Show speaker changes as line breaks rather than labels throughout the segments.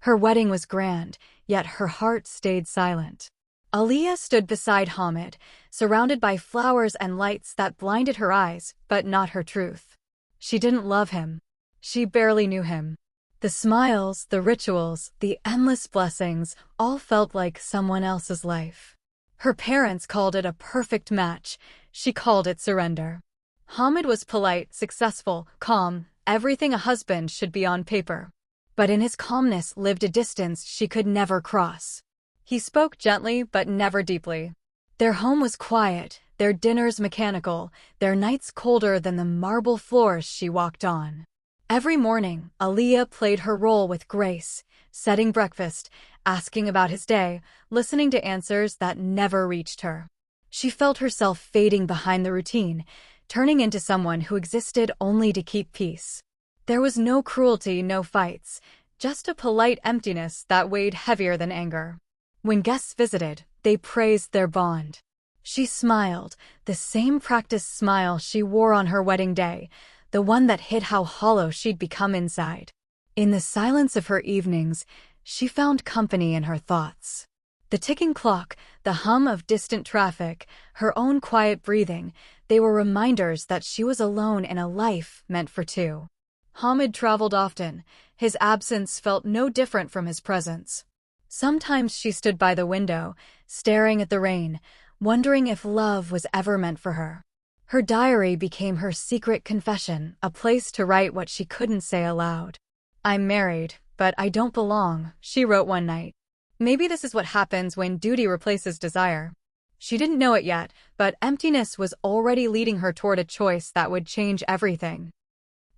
Her wedding was grand, yet her heart stayed silent. Aliyah stood beside Hamid, surrounded by flowers and lights that blinded her eyes, but not her truth. She didn't love him. She barely knew him. The smiles, the rituals, the endless blessings all felt like someone else's life. Her parents called it a perfect match. She called it surrender. Hamid was polite, successful, calm, everything a husband should be on paper. But in his calmness lived a distance she could never cross. He spoke gently but never deeply. Their home was quiet, their dinners mechanical, their nights colder than the marble floors she walked on. Every morning, Aliyah played her role with grace, setting breakfast, asking about his day, listening to answers that never reached her. She felt herself fading behind the routine, turning into someone who existed only to keep peace. There was no cruelty, no fights, just a polite emptiness that weighed heavier than anger. When guests visited, they praised their bond. She smiled, the same practiced smile she wore on her wedding day, the one that hid how hollow she'd become inside. In the silence of her evenings, she found company in her thoughts. The ticking clock, the hum of distant traffic, her own quiet breathing, they were reminders that she was alone in a life meant for two. Hamid traveled often. His absence felt no different from his presence. Sometimes she stood by the window, staring at the rain, wondering if love was ever meant for her. Her diary became her secret confession, a place to write what she couldn't say aloud. "I'm married, but I don't belong," she wrote one night. Maybe this is what happens when duty replaces desire. She didn't know it yet, but emptiness was already leading her toward a choice that would change everything.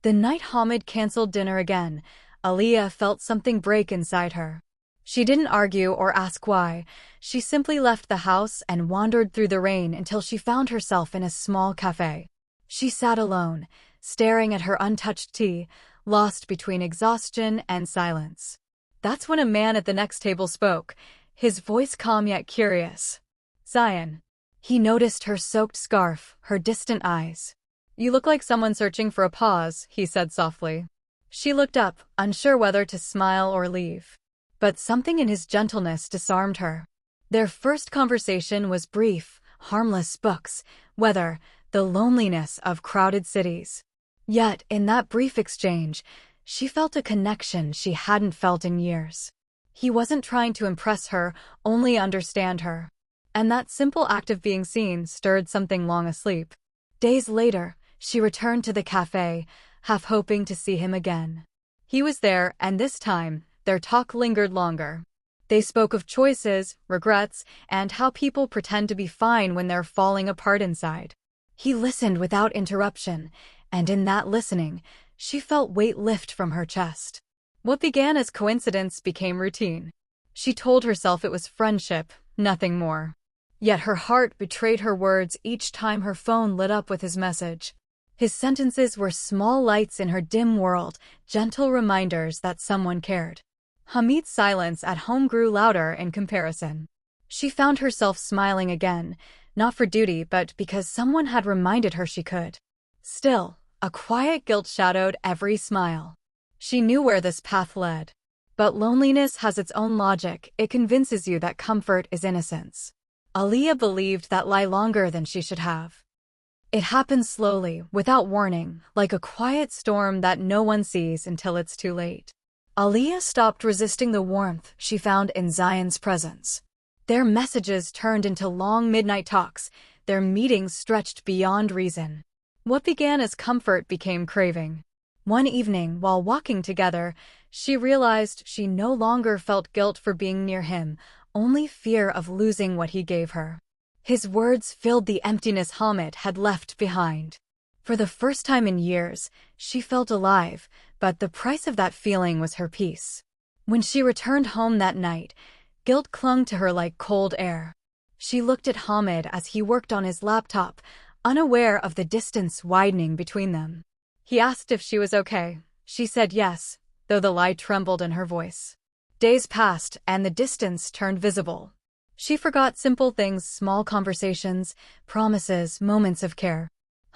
The night Hamid canceled dinner again, Aliyah felt something break inside her. She didn't argue or ask why. She simply left the house and wandered through the rain until she found herself in a small cafe. She sat alone, staring at her untouched tea, lost between exhaustion and silence. That's when a man at the next table spoke, his voice calm yet curious. "Zion." He noticed her soaked scarf, her distant eyes. "You look like someone searching for a pause," he said softly. She looked up, unsure whether to smile or leave. But something in his gentleness disarmed her. Their first conversation was brief, harmless: books, weather, the loneliness of crowded cities. Yet, in that brief exchange, she felt a connection she hadn't felt in years. He wasn't trying to impress her, only understand her. And that simple act of being seen stirred something long asleep. Days later, she returned to the cafe, half hoping to see him again. He was there, and this time, their talk lingered longer. They spoke of choices, regrets, and how people pretend to be fine when they're falling apart inside. He listened without interruption, and in that listening, she felt weight lift from her chest. What began as coincidence became routine. She told herself it was friendship, nothing more. Yet her heart betrayed her words each time her phone lit up with his message. His sentences were small lights in her dim world, gentle reminders that someone cared. Hamid's silence at home grew louder in comparison. She found herself smiling again, not for duty but because someone had reminded her she could. Still, a quiet guilt shadowed every smile. She knew where this path led. But loneliness has its own logic. It convinces you that comfort is innocence. Aliyah believed that lie longer than she should have. It happened slowly, without warning, like a quiet storm that no one sees until it's too late. Aliyah stopped resisting the warmth she found in Zion's presence. Their messages turned into long midnight talks, their meetings stretched beyond reason. What began as comfort became craving. One evening, while walking together, she realized she no longer felt guilt for being near him, only fear of losing what he gave her. His words filled the emptiness Hamid had left behind. For the first time in years, she felt alive, but the price of that feeling was her peace. When she returned home that night, guilt clung to her like cold air. She looked at Hamid as he worked on his laptop, unaware of the distance widening between them. He asked if she was okay. She said yes, though the lie trembled in her voice. Days passed, and the distance turned visible. She forgot simple things, small conversations, promises, moments of care.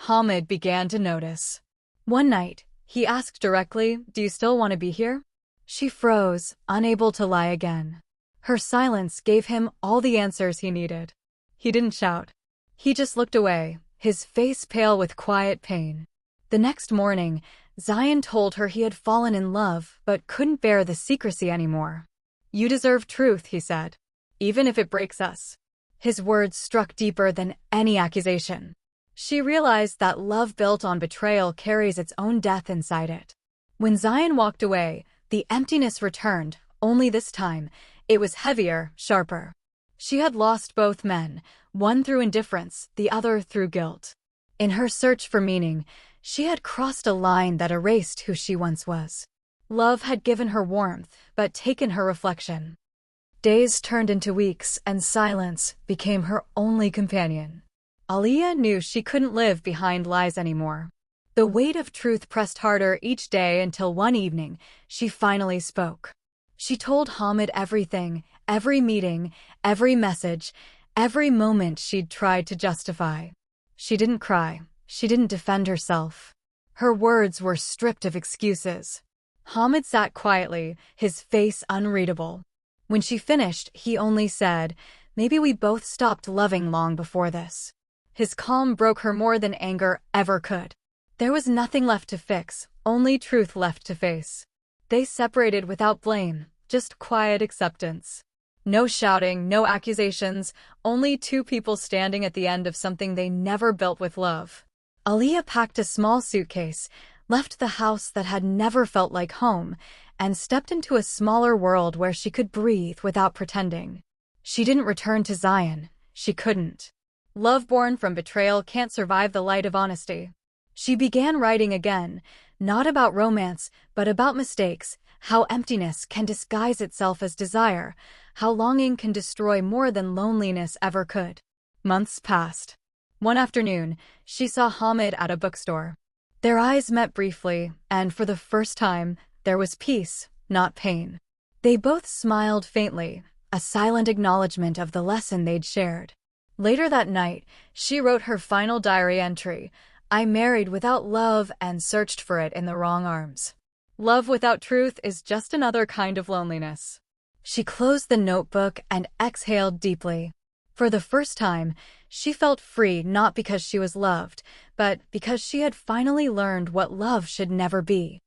Hamid began to notice. One night, he asked directly, "Do you still want to be here?" She froze, unable to lie again. Her silence gave him all the answers he needed. He didn't shout. He just looked away, his face pale with quiet pain. The next morning, Zion told her he had fallen in love but couldn't bear the secrecy anymore. "You deserve truth," he said, "even if it breaks us." His words struck deeper than any accusation. She realized that love built on betrayal carries its own death inside it. When Zion walked away, the emptiness returned, only this time, it was heavier, sharper. She had lost both men, one through indifference, the other through guilt. In her search for meaning, she had crossed a line that erased who she once was. Love had given her warmth, but taken her reflection. Days turned into weeks, and silence became her only companion. Aliyah knew she couldn't live behind lies anymore. The weight of truth pressed harder each day until one evening, she finally spoke. She told Hamid everything, every meeting, every message, every moment she'd tried to justify. She didn't cry. She didn't defend herself. Her words were stripped of excuses. Hamid sat quietly, his face unreadable. When she finished, he only said, "Maybe we both stopped loving long before this." His calm broke her more than anger ever could. There was nothing left to fix, only truth left to face. They separated without blame, just quiet acceptance. No shouting, no accusations, only two people standing at the end of something they never built with love. Aliyah packed a small suitcase, left the house that had never felt like home, and stepped into a smaller world where she could breathe without pretending. She didn't return to Zion. She couldn't. Love born from betrayal can't survive the light of honesty. She began writing again, not about romance, but about mistakes, how emptiness can disguise itself as desire, how longing can destroy more than loneliness ever could. Months passed. One afternoon, she saw Hamid at a bookstore. Their eyes met briefly, and for the first time, there was peace, not pain. They both smiled faintly, a silent acknowledgement of the lesson they'd shared. Later that night, she wrote her final diary entry, "I married without love and searched for it in the wrong arms. Love without truth is just another kind of loneliness." She closed the notebook and exhaled deeply. For the first time, she felt free not because she was loved, but because she had finally learned what love should never be.